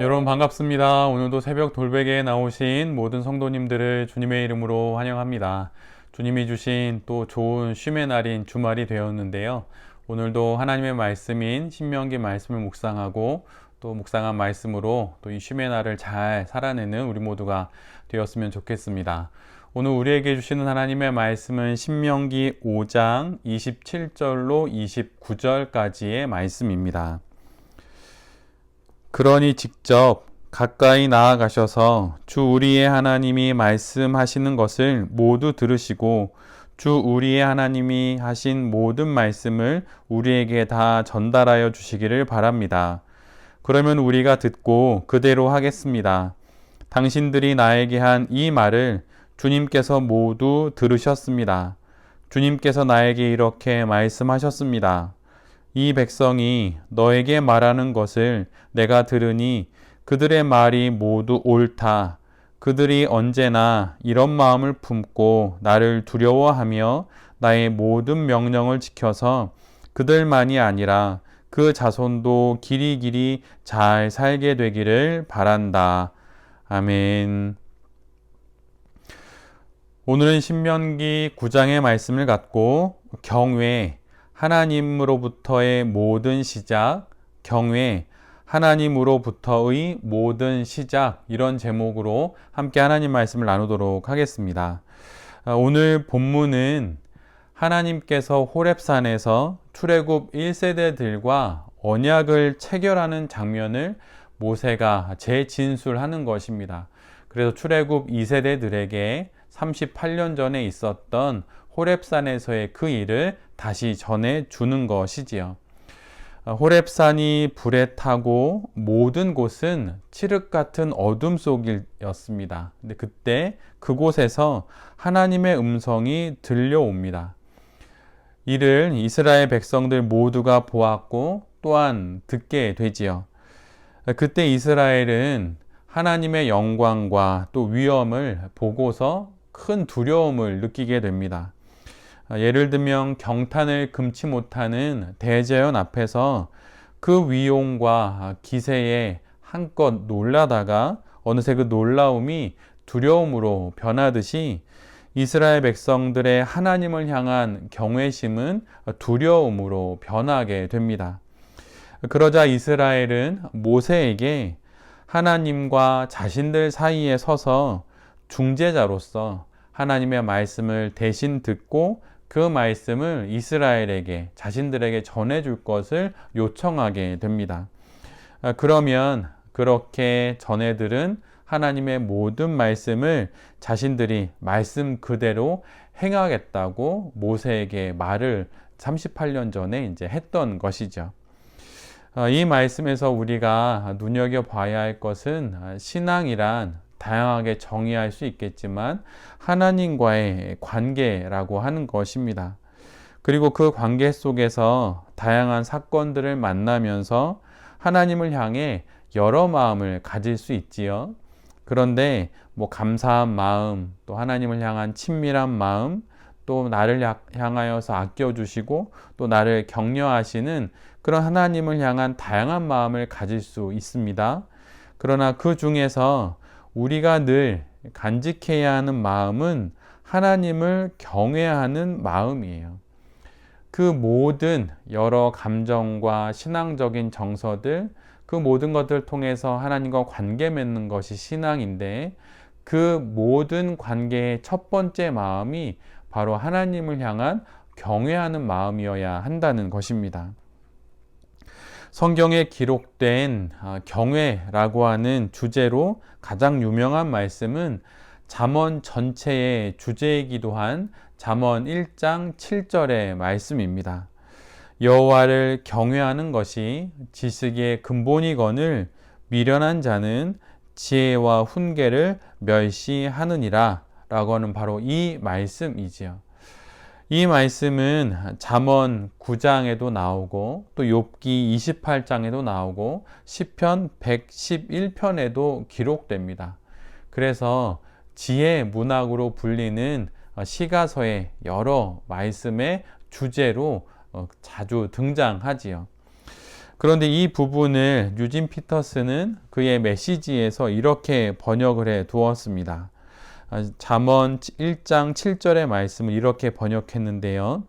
여러분 반갑습니다. 오늘도 새벽 돌베개에 나오신 모든 성도님들을 주님의 이름으로 환영합니다. 주님이 주신 또 좋은 쉼의 날인 주말이 되었는데요. 오늘도 하나님의 말씀인 신명기 말씀을 묵상하고 또 묵상한 말씀으로 또 이 쉼의 날을 잘 살아내는 우리 모두가 되었으면 좋겠습니다. 오늘 우리에게 주시는 하나님의 말씀은 신명기 5장 27절로 29절까지의 말씀입니다. 그러니 직접 가까이 나아가셔서 주 우리의 하나님이 말씀하시는 것을 모두 들으시고 주 우리의 하나님이 하신 모든 말씀을 우리에게 다 전달하여 주시기를 바랍니다. 그러면 우리가 듣고 그대로 하겠습니다. 당신들이 나에게 한 이 말을 주님께서 모두 들으셨습니다. 주님께서 나에게 이렇게 말씀하셨습니다. 이 백성이 너에게 말하는 것을 내가 들으니 그들의 말이 모두 옳다. 그들이 언제나 이런 마음을 품고 나를 두려워하며 나의 모든 명령을 지켜서 그들만이 아니라 그 자손도 길이길이 잘 살게 되기를 바란다. 아멘. 오늘은 신명기 9장의 말씀을 갖고 경외, 하나님으로부터의 모든 시작, 경외, 하나님으로부터의 모든 시작, 이런 제목으로 함께 하나님 말씀을 나누도록 하겠습니다. 오늘 본문은 하나님께서 호렙산에서 출애굽 1세대들과 언약을 체결하는 장면을 모세가 재진술하는 것입니다. 그래서 출애굽 2세대들에게 38년 전에 있었던 호렙산에서의 그 일을 다시 전해 주는 것이지요. 호렙산이 불에 타고 모든 곳은 칠흑 같은 어둠 속이었습니다. 근데 그때 그곳에서 하나님의 음성이 들려옵니다. 이를 이스라엘 백성들 모두가 보았고 또한 듣게 되지요. 그때 이스라엘은 하나님의 영광과 또 위엄을 보고서 큰 두려움을 느끼게 됩니다. 예를 들면 경탄을 금치 못하는 대제연 앞에서 그 위용과 기세에 한껏 놀라다가 어느새 그 놀라움이 두려움으로 변하듯이 이스라엘 백성들의 하나님을 향한 경외심은 두려움으로 변하게 됩니다. 그러자 이스라엘은 모세에게 하나님과 자신들 사이에 서서 중재자로서 하나님의 말씀을 대신 듣고 그 말씀을 이스라엘에게, 자신들에게 전해줄 것을 요청하게 됩니다. 그러면 그렇게 전해들은 하나님의 모든 말씀을 자신들이 말씀 그대로 행하겠다고 모세에게 말을 38년 전에 이제 했던 것이죠. 이 말씀에서 우리가 눈여겨봐야 할 것은 신앙이란 다양하게 정의할 수 있겠지만 하나님과의 관계라고 하는 것입니다. 그리고 그 관계 속에서 다양한 사건들을 만나면서 하나님을 향해 여러 마음을 가질 수 있지요. 그런데 감사한 마음, 또 하나님을 향한 친밀한 마음, 또 나를 향하여서 아껴주시고 또 나를 격려하시는 그런 하나님을 향한 다양한 마음을 가질 수 있습니다. 그러나 그 중에서 우리가 늘 간직해야 하는 마음은 하나님을 경외하는 마음이에요. 그 모든 여러 감정과 신앙적인 정서들, 그 모든 것들을 통해서 하나님과 관계 맺는 것이 신앙인데 그 모든 관계의 첫 번째 마음이 바로 하나님을 향한 경외하는 마음이어야 한다는 것입니다. 성경에 기록된 경외라고 하는 주제로 가장 유명한 말씀은 잠언 전체의 주제이기도 한 잠언 1장 7절의 말씀입니다. 여호와를 경외하는 것이 지식의 근본이거늘 미련한 자는 지혜와 훈계를 멸시하느니라 라고 하는 바로 이 말씀이지요. 이 말씀은 잠언 9장에도 나오고 또 욥기 28장에도 나오고 시편 111편에도 기록됩니다. 그래서 지혜 문학으로 불리는 시가서의 여러 말씀의 주제로 자주 등장하지요. 그런데 이 부분을 유진 피터스는 그의 메시지에서 이렇게 번역을 해 두었습니다. 잠언 1장 7절의 말씀을 이렇게 번역했는데요.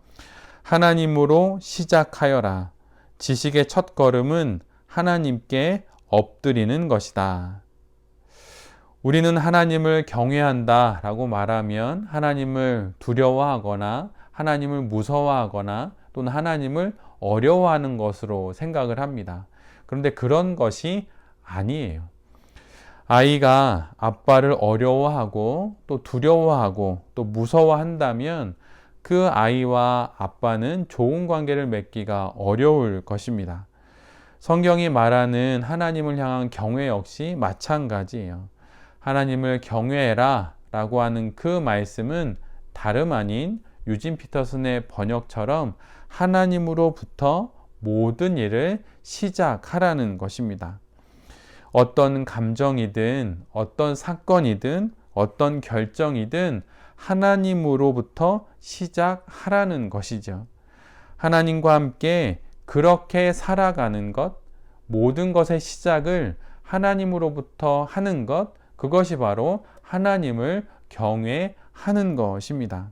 하나님으로 시작하여라. 지식의 첫 걸음은 하나님께 엎드리는 것이다. 우리는 하나님을 경외한다 라고 말하면 하나님을 두려워하거나 하나님을 무서워하거나 또는 하나님을 어려워하는 것으로 생각을 합니다. 그런데 그런 것이 아니에요. 아이가 아빠를 어려워하고 또 두려워하고 또 무서워한다면 그 아이와 아빠는 좋은 관계를 맺기가 어려울 것입니다. 성경이 말하는 하나님을 향한 경외 역시 마찬가지예요. 하나님을 경외해라 라고 하는 그 말씀은 다름 아닌 유진 피터슨의 번역처럼 하나님으로부터 모든 일을 시작하라는 것입니다. 어떤 감정이든 어떤 사건이든 어떤 결정이든 하나님으로부터 시작하라는 것이죠. 하나님과 함께 그렇게 살아가는 것, 모든 것의 시작을 하나님으로부터 하는 것, 그것이 바로 하나님을 경외하는 것입니다.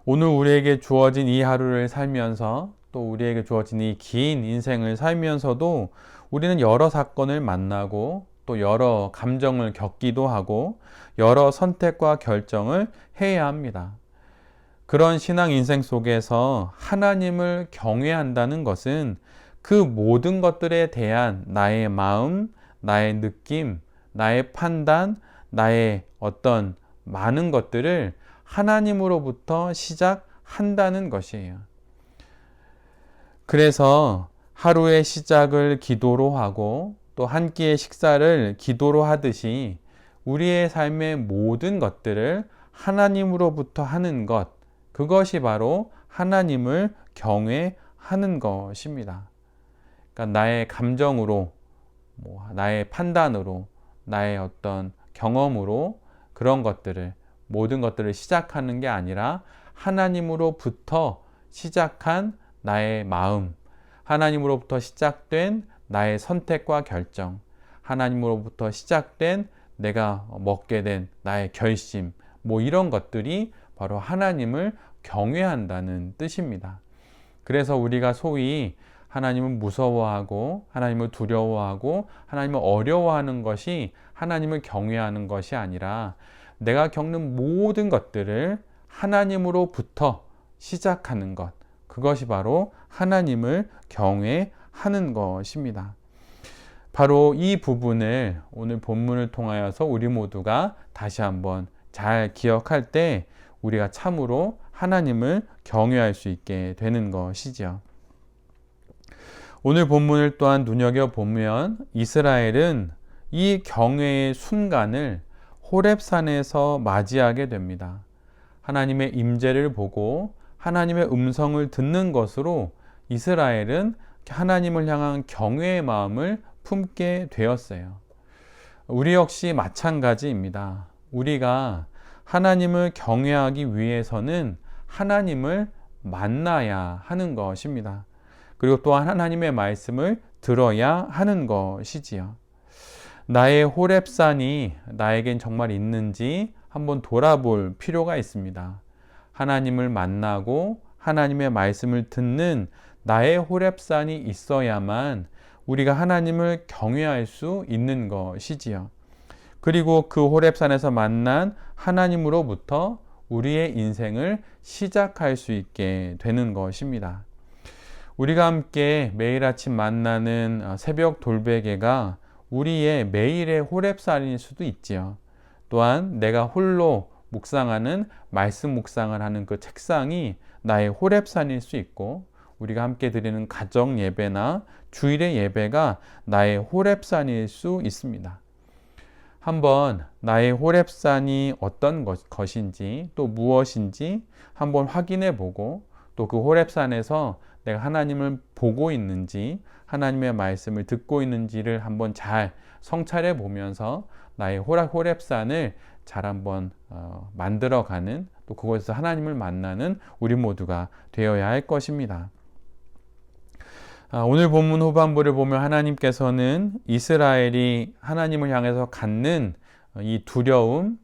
오늘 우리에게 주어진 이 하루를 살면서 또 우리에게 주어진 이 긴 인생을 살면서도 우리는 여러 사건을 만나고 또 여러 감정을 겪기도 하고 여러 선택과 결정을 해야 합니다. 그런 신앙 인생 속에서 하나님을 경외한다는 것은 그 모든 것들에 대한 나의 마음, 나의 느낌, 나의 판단, 나의 어떤 많은 것들을 하나님으로부터 시작한다는 것이에요. 그래서 하루의 시작을 기도로 하고 또 한 끼의 식사를 기도로 하듯이 우리의 삶의 모든 것들을 하나님으로부터 하는 것, 그것이 바로 하나님을 경외하는 것입니다. 그러니까 나의 감정으로, 나의 판단으로, 나의 어떤 경험으로 그런 것들을, 모든 것들을 시작하는 게 아니라 하나님으로부터 시작한 나의 마음, 하나님으로부터 시작된 나의 선택과 결정, 하나님으로부터 시작된 내가 먹게 된 나의 결심, 이런 것들이 바로 하나님을 경외한다는 뜻입니다. 그래서 우리가 소위 하나님을 무서워하고 하나님을 두려워하고 하나님을 어려워하는 것이 하나님을 경외하는 것이 아니라 내가 겪는 모든 것들을 하나님으로부터 시작하는 것, 그것이 바로 하나님을 경외하는 것입니다. 바로 이 부분을 오늘 본문을 통하여서 우리 모두가 다시 한번 잘 기억할 때 우리가 참으로 하나님을 경외할 수 있게 되는 것이죠. 오늘 본문을 또한 눈여겨보면 이스라엘은 이 경외의 순간을 호렙산에서 맞이하게 됩니다. 하나님의 임재를 보고 하나님의 음성을 듣는 것으로 이스라엘은 하나님을 향한 경외의 마음을 품게 되었어요. 우리 역시 마찬가지입니다. 우리가 하나님을 경외하기 위해서는 하나님을 만나야 하는 것입니다. 그리고 또한 하나님의 말씀을 들어야 하는 것이지요. 나의 호렙산이 나에겐 정말 있는지 한번 돌아볼 필요가 있습니다. 하나님을 만나고 하나님의 말씀을 듣는 나의 호렙산이 있어야만 우리가 하나님을 경외할 수 있는 것이지요. 그리고 그 호렙산에서 만난 하나님으로부터 우리의 인생을 시작할 수 있게 되는 것입니다. 우리가 함께 매일 아침 만나는 새벽 돌베개가 우리의 매일의 호렙산일 수도 있지요. 또한 내가 홀로 묵상하는 말씀 묵상을 하는 그 책상이 나의 호렙산일 수 있고 우리가 함께 드리는 가정 예배나 주일의 예배가 나의 호렙산일 수 있습니다. 한번 나의 호렙산이 어떤 것인지 또 무엇인지 한번 확인해 보고 또 그 호렙산에서 내가 하나님을 보고 있는지 하나님의 말씀을 듣고 있는지를 한번 잘 성찰해 보면서 나의 호렙산을 잘 한번 만들어가는 또 그곳에서 하나님을 만나는 우리 모두가 되어야 할 것입니다. 오늘 본문 후반부를 보면 하나님께서는 이스라엘이 하나님을 향해서 갖는 이 두려움,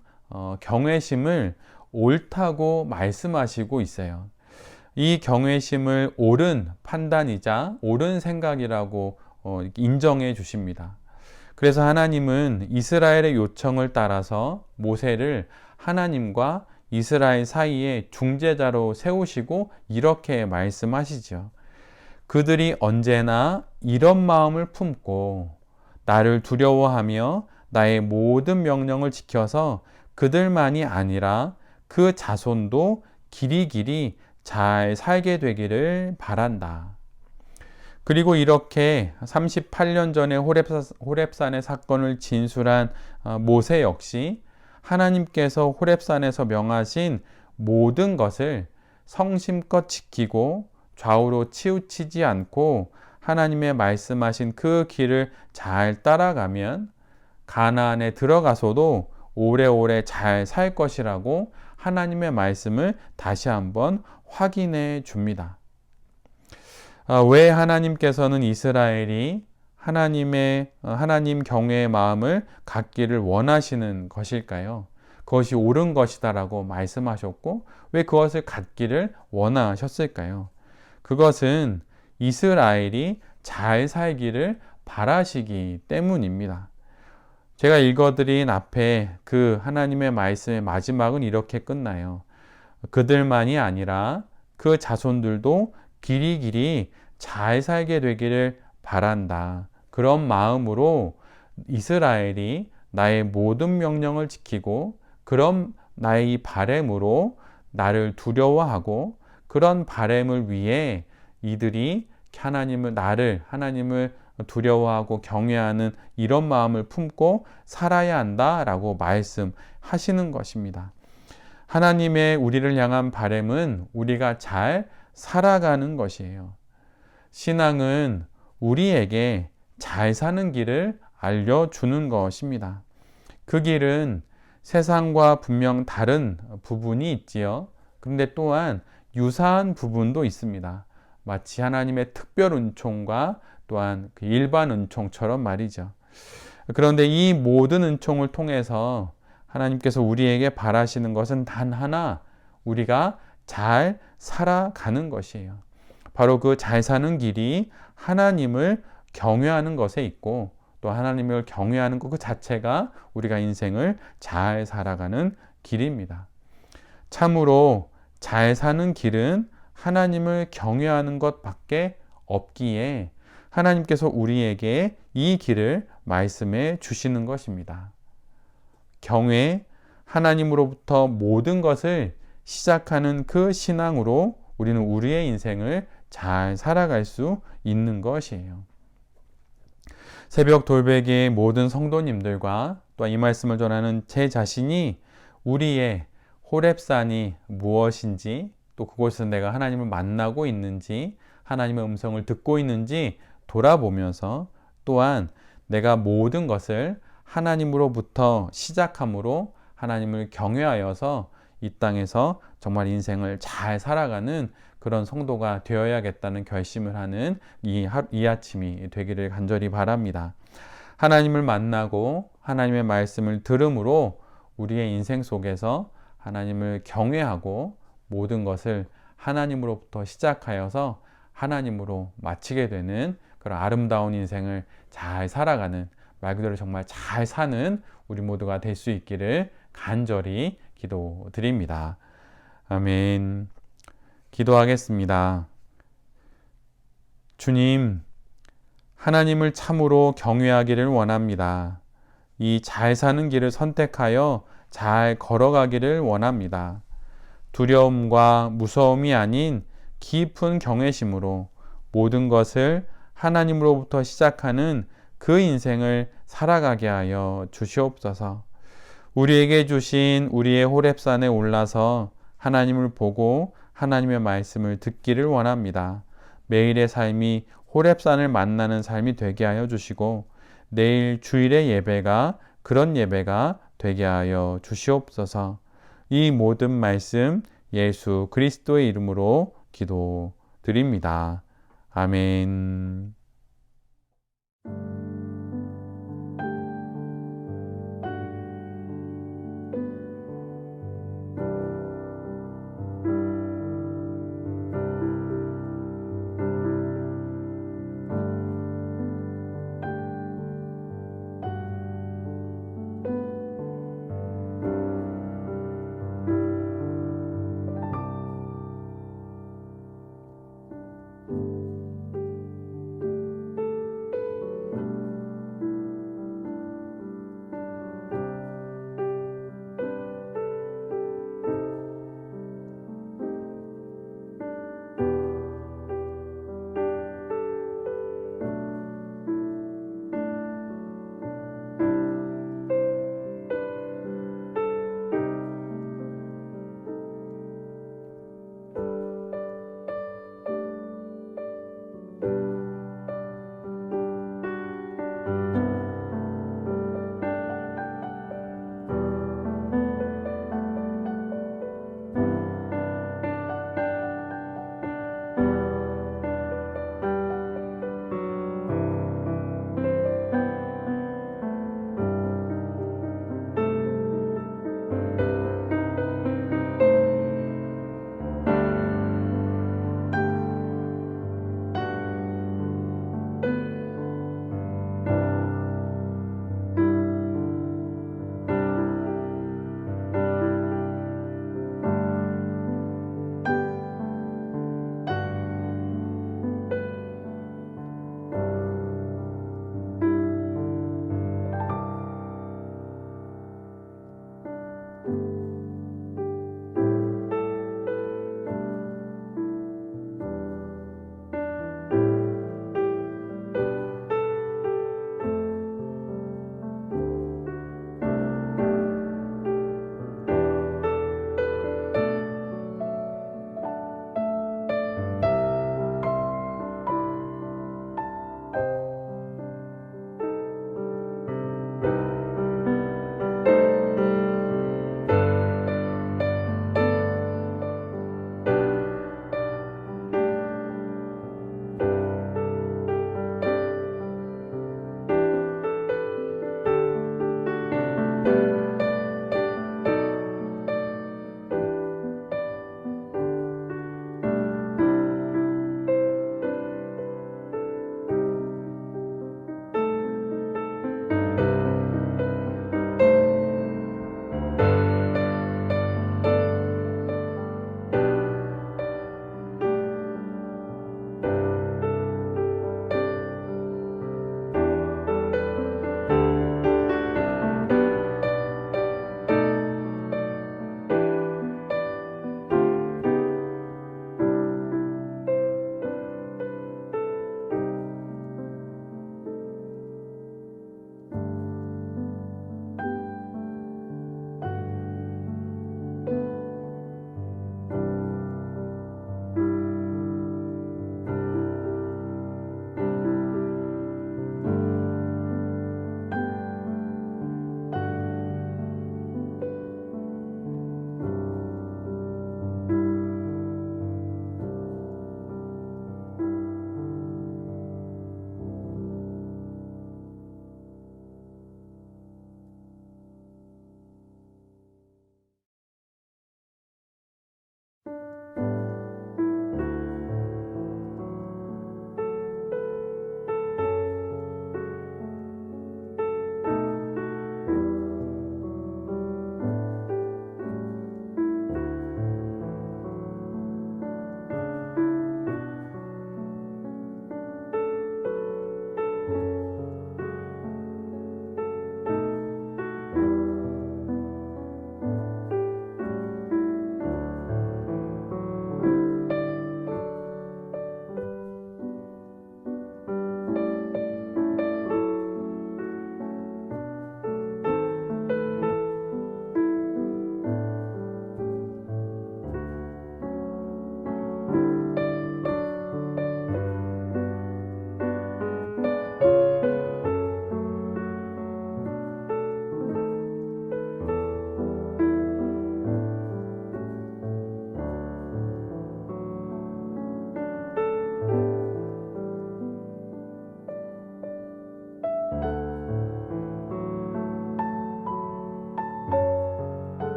경외심을 옳다고 말씀하시고 있어요. 이 경외심을 옳은 판단이자 옳은 생각이라고 인정해 주십니다. 그래서 하나님은 이스라엘의 요청을 따라서 모세를 하나님과 이스라엘 사이에 중재자로 세우시고 이렇게 말씀하시죠. 그들이 언제나 이런 마음을 품고 나를 두려워하며 나의 모든 명령을 지켜서 그들만이 아니라 그 자손도 길이길이 잘 살게 되기를 바란다. 그리고 이렇게 38년 전에 호렙산의 사건을 진술한 모세 역시 하나님께서 호렙산에서 명하신 모든 것을 성심껏 지키고 좌우로 치우치지 않고 하나님의 말씀하신 그 길을 잘 따라가면 가나안에 들어가서도 오래오래 잘 살 것이라고 하나님의 말씀을 다시 한번 확인해 줍니다. 왜 하나님께서는 이스라엘이 하나님 경외의 마음을 갖기를 원하시는 것일까요? 그것이 옳은 것이다라고 말씀하셨고 왜 그것을 갖기를 원하셨을까요? 그것은 이스라엘이 잘 살기를 바라시기 때문입니다. 제가 읽어드린 앞에 그 하나님의 말씀의 마지막은 이렇게 끝나요. 그들만이 아니라 그 자손들도 길이길이 잘 살게 되기를 바란다. 그런 마음으로 이스라엘이 나의 모든 명령을 지키고 그런 나의 이 바램으로 나를 두려워하고 그런 바램을 위해 이들이 하나님을 두려워하고 경외하는 이런 마음을 품고 살아야 한다라고 말씀하시는 것입니다. 하나님의 우리를 향한 바램은 우리가 잘 살아가는 것이에요. 신앙은 우리에게 잘 사는 길을 알려주는 것입니다. 그 길은 세상과 분명 다른 부분이 있지요. 그런데 또한 유사한 부분도 있습니다. 마치 하나님의 특별 은총과 또한 그 일반 은총처럼 말이죠. 그런데 이 모든 은총을 통해서 하나님께서 우리에게 바라시는 것은 단 하나, 우리가 잘 살아가는 것이에요. 바로 그 잘 사는 길이 하나님을 경외하는 것에 있고 또 하나님을 경외하는 것 그 자체가 우리가 인생을 잘 살아가는 길입니다. 참으로 잘 사는 길은 하나님을 경외하는 것밖에 없기에 하나님께서 우리에게 이 길을 말씀해 주시는 것입니다. 경외, 하나님으로부터 모든 것을 시작하는 그 신앙으로 우리는 우리의 인생을 잘 살아갈 수 있는 것이에요. 새벽 돌베개의 모든 성도님들과 또 이 말씀을 전하는 제 자신이 우리의 호렙산이 무엇인지 또 그곳에서 내가 하나님을 만나고 있는지 하나님의 음성을 듣고 있는지 돌아보면서 또한 내가 모든 것을 하나님으로부터 시작함으로 하나님을 경외하여서 이 땅에서 정말 인생을 잘 살아가는 그런 성도가 되어야겠다는 결심을 하는 이 아침이 되기를 간절히 바랍니다. 하나님을 만나고 하나님의 말씀을 들음으로 우리의 인생 속에서 하나님을 경외하고 모든 것을 하나님으로부터 시작하여서 하나님으로 마치게 되는 그런 아름다운 인생을 잘 살아가는 말 그대로 정말 잘 사는 우리 모두가 될 수 있기를 간절히 기도드립니다. 아멘. 기도하겠습니다. 주님, 하나님을 참으로 경외하기를 원합니다. 이 잘 사는 길을 선택하여 잘 걸어가기를 원합니다. 두려움과 무서움이 아닌 깊은 경외심으로 모든 것을 하나님으로부터 시작하는 그 인생을 살아가게 하여 주시옵소서. 우리에게 주신 우리의 호렙산에 올라서 하나님을 보고 하나님의 말씀을 듣기를 원합니다. 매일의 삶이 호렙산을 만나는 삶이 되게 하여 주시고 내일 주일의 예배가 그런 예배가 되게 하여 주시옵소서. 이 모든 말씀 예수 그리스도의 이름으로 기도드립니다. 아멘.